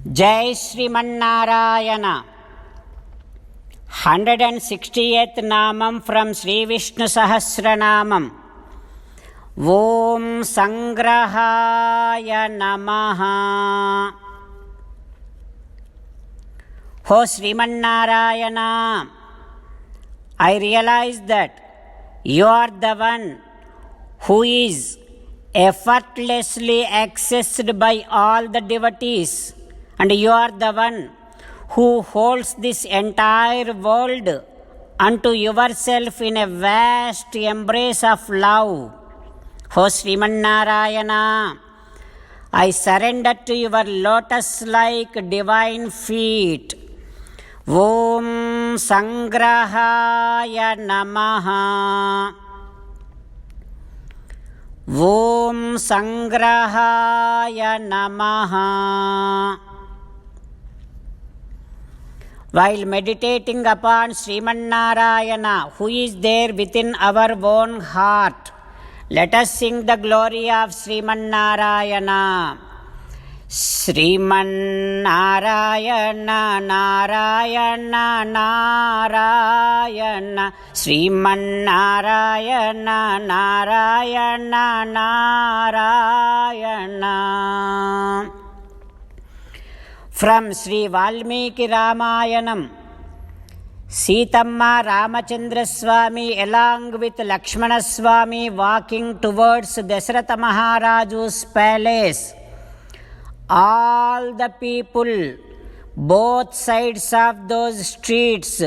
जय श्रीमन्नारायण. 168th नामं from Shri Vishnu सहस्रनामं. ओम संग्रहाय नमः. हो Sriman Narayana, I realize that you are the one who is effortlessly accessed by all the devotees, and you are the one who holds this entire world unto yourself in a vast embrace of love. O Srimannarayana, I surrender to your lotus-like divine feet. Om Sangrahaya Namaha. Om Sangrahaya Namaha. While meditating upon Srimannarayana, who is there within our own heart, let us sing the glory of Srimannarayana. Srimannarayana Narayana Narayana Srimannarayana Narayana Narayana. From Sri Valmiki Ramayanam, Sitamma Ramachandra Swami along with Lakshmana Swami walking towards Dasharatha Maharaju's palace. All the people, both sides of those streets,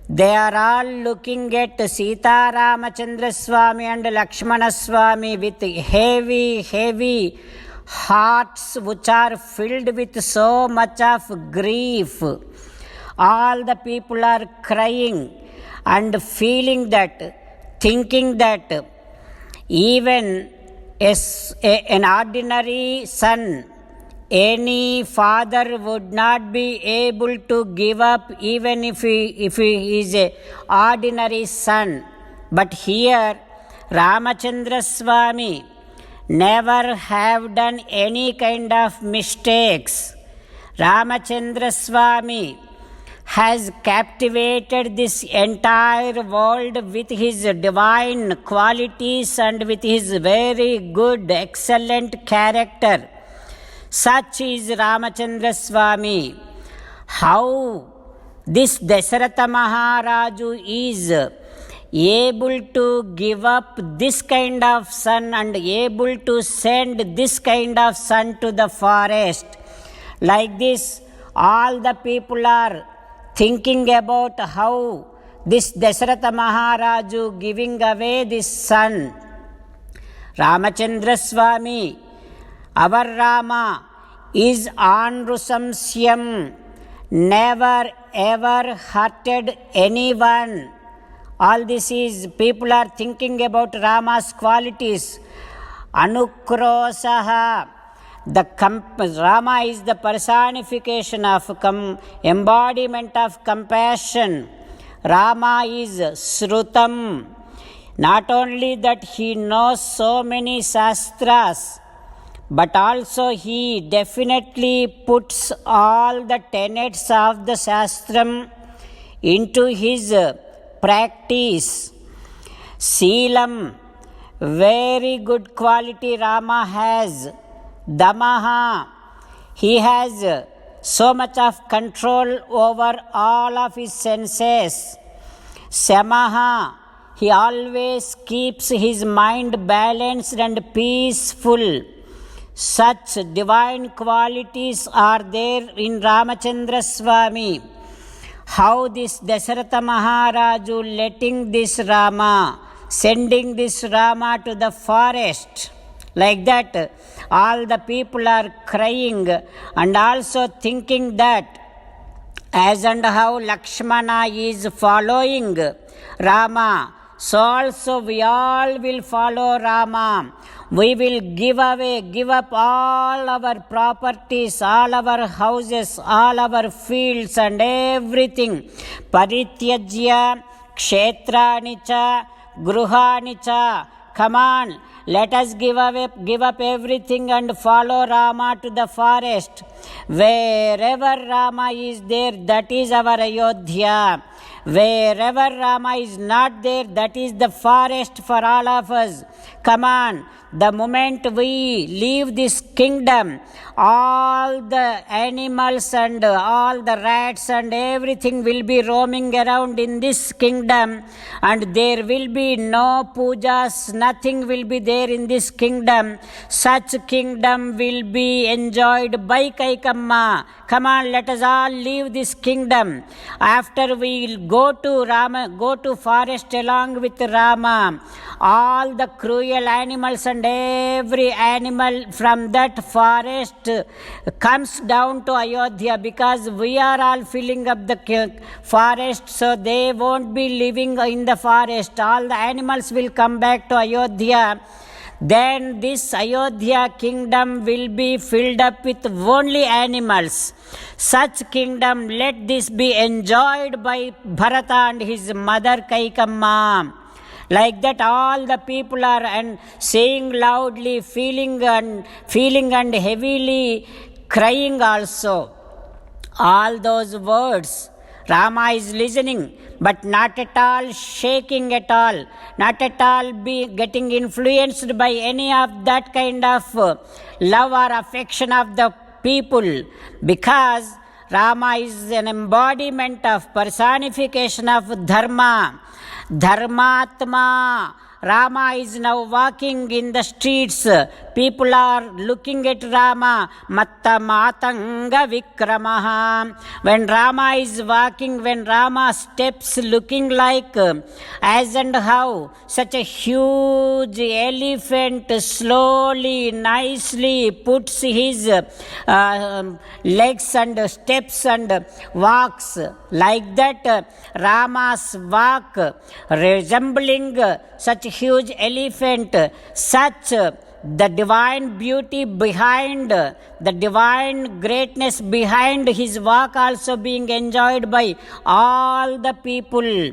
they are all looking at Sita Ramachandra Swami and Lakshmana Swami with heavy hearts which are filled with so much of grief. All the people are crying and feeling that, thinking that even an ordinary son, any father would not be able to give up even if he is an ordinary son. But here Ramachandra Swami never have done any kind of mistakes. Ramachandra Swami has captivated this entire world with his divine qualities and with his very good, excellent character. Such is Ramachandra Swami. How this Dasharatha Maharaju is able to give up this kind of son and able to send this kind of son to the forest. Like this, all the people are thinking about how this Dasharatha Maharaju giving away this son. Ramachandra Swami, our Rama, is Anrusamsyam, never ever hurted anyone. All this is, people are thinking about Rama's qualities. Anukrosaha, Rama is the personification of embodiment of compassion. Rama is Srutam. Not only that he knows so many shastras, but also he definitely puts all the tenets of the shastram into his practice. Seelam, very good quality Rama has. Damaha, he has so much of control over all of his senses. Samaha, he always keeps his mind balanced and peaceful. Such divine qualities are there in Ramachandra Swami. How this Dasharatha Maharaju letting this Rama, sending this Rama to the forest. Like that, all the people are crying and also thinking that as and how Lakshmana is following Rama, so also we all will follow Rama. We will give up all our properties, all our houses, all our fields and everything. Parityajya kshetrani cha gruhani cha Come on, let us give up everything and follow Rama to the forest. Wherever Rama is there, that is our Ayodhya. Wherever Rama is not there, that is the forest for all of us. Come on, the moment we leave this kingdom, all the animals and all the rats and everything will be roaming around in this kingdom, and there will be no pujas, nothing will be there in this kingdom. Such kingdom will be enjoyed by Kaikamma. Come on, let us all leave this kingdom. After we will go to forest along with Rama, all the cruel animals and every animal from that forest comes down to Ayodhya, because we are all filling up the forest, so they won't be living in the forest. All the animals will come back to Ayodhya. Then this Ayodhya kingdom will be filled up with only animals. Such kingdom, let this be enjoyed by Bharata and his mother Kaikamma. Like that, all the people are saying loudly, feeling and heavily crying also. All those words, Rama is listening, but not at all shaking at all, not at all be getting influenced by any of that kind of love or affection of the people, because Rama is an embodiment of personification of Dharma. Dharmatma. Rama is now walking in the streets. People are looking at Rama. Matta matanga vikramaha. When Rama is walking, when Rama steps looking like as and how such a huge elephant slowly, nicely puts his legs and steps and walks. Like that, Rama's walk resembling such huge elephant, such the divine beauty behind, the divine greatness behind his walk also being enjoyed by all the people.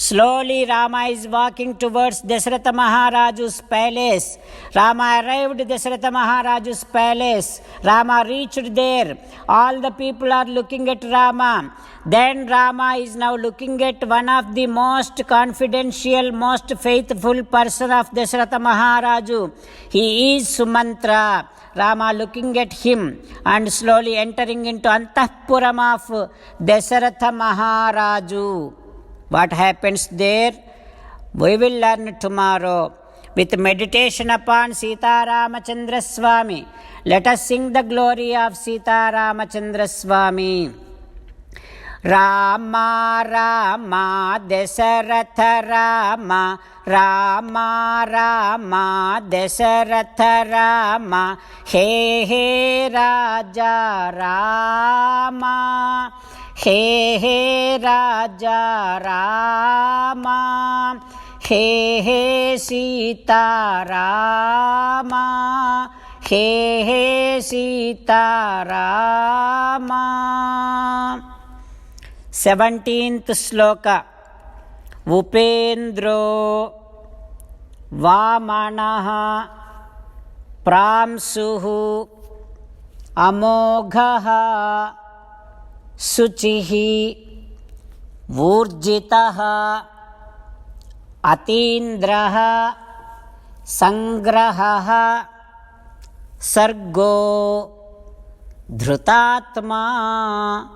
Slowly Rama is walking towards Dasharatha Maharaja's palace. Rama arrived at Dasharatha Maharaja's palace. Rama reached there. All the people are looking at Rama. Then Rama is now looking at one of the most confidential, most faithful person of Dasharatha Maharaju. He is Sumantra. Rama looking at him and slowly entering into Antahpuram of Dasharatha Maharaju. What happens there? We will learn tomorrow with meditation upon Sita Ramachandra Swami. Let us sing the glory of Sita Ramachandra Swami. Rama Rama Dasharatha Rama, Rama Rama Dasharatha Rama, He He Raja Rama, He He Raja Rama, He He Sita Rama, He He Sita Rama. 17th Sloka. Upendro Vamanaha Pramsuhu Amoghaha Suchihi Vurjitaha Atindraha Sangrahaha Sargo Dhrutatma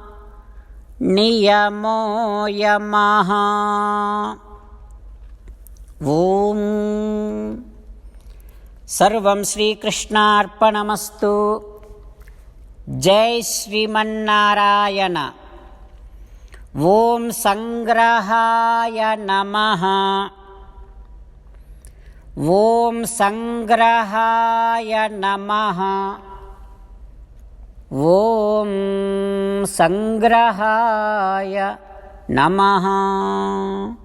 Niyamo Yamaha. Om Sarvam Sri Krishna Arpanamastu. Jai Srimannarayana. Om Sangrahaya Namaha. Om Sangrahaya Namaha. Om Sangrahaya Namaha.